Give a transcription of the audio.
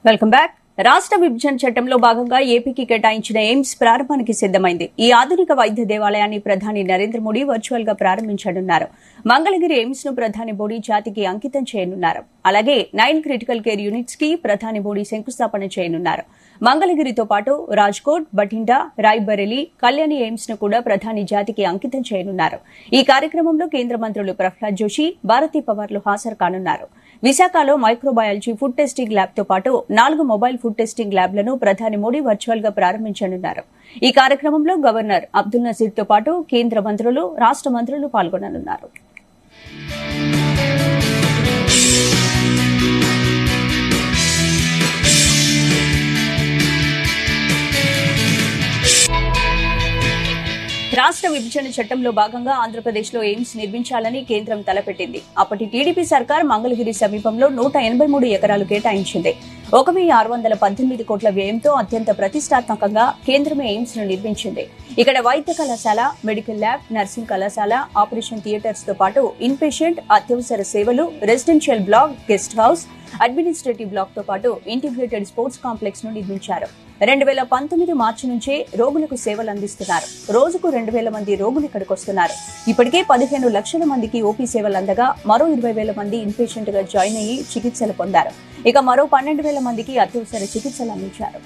Welcome back. రాష్ట్ర విభజన చట్టంలో భాగంగా ఏపీకి కేటాయించిన ఎయిమ్స్ ప్రారంభానికి సిద్దమైంది. ఈ ఆధునిక వైద్య దేవాలయాన్ని ప్రధాని నరేంద్ర మోడీ వర్చువల్ గా ప్రారంభించనున్నారు. మంగళగిరి ఎయిమ్స్ ను ప్రధాని మోడీ జాతికి అంకితం చేయనున్నారు. అలాగే 9 క్రిటికల్ కేర్ యూనిట్స్ కి ప్రధాని మోడీ శంకుస్థాపన చేయనున్నారు. మంగళగిరితో పాటు రాజ్కోట్, బఠిండా, రాయ్బరేలీ, కళ్యాణి ఎయిమ్స్ ను కూడా ప్రధాని జాతికి అంకితం చేయనున్నారు. ఈ కార్యక్రమంలో కేంద్ర మంత్రులు ప్రహ్లాద్ జోషి, భారతీ పవార్లు హాజరు కానున్నారు. విశాఖలో మైక్రోబయాలజీ ఫుడ్ టెస్టింగ్ ల్యాబ్ తో పాటు 4 మొబైల్ ఫుడ్ టెస్టింగ్ ల్యాబ్లను ప్రధాని మోడీ వర్చువల్ గా ప్రారంభించనున్నారు. ఈ కార్యక్రమంలో గవర్నర్ అబ్దుల్ నజీర్ తో పాటు కేంద్ర మంత్రులు, రాష్ట మంత్రులు పాల్గొననున్నారు. రాష్ట్ర విభజన చట్టంలో భాగంగా ఆంధ్రప్రదేశ్లో ఎయిమ్స్ నిర్మించాలని కేంద్రం తలపెట్టింది. అప్పటి టీడీపీ సర్కార్ మంగళగిరి సమీపంలో 183 ఎకరాలు కేటాయించింది. 1,618 కోట్ల వ్యయంతో అత్యంత ప్రతిష్టాత్మకంగా కేంద్రమే ఎయిమ్స్ ను నిర్మించింది. ఇక్కడ వైద్య కళాశాల, మెడికల్ ల్యాబ్, నర్సింగ్ కళాశాల, ఆపరేషన్ థియేటర్స్ తో పాటు ఇన్ పేషెంట్, అత్యవసర సేవలు, residential block, guest house, administrative block తో పాటు ఇంటిగ్రేటెడ్ స్పోర్ట్స్ కాంప్లెక్స్ ను నిర్మించారు. 2019 మార్చి నుంచే రోగులకు సేవలు అందిస్తున్నారు. రోజుకు 2,000 మంది రోగులు ఇక్కడికి వస్తున్నారు. ఇప్పటికే 15 లక్షల మందికి ఓపీ సేవలు అందగా మరో 20,000 మంది ఇన్ పేషెంట్ గా జాయిన్ అయ్యి చికిత్సలు పొందారు. ఇక మరో 12,000 మందికి అత్యవసర చికిత్సలు అందించారు.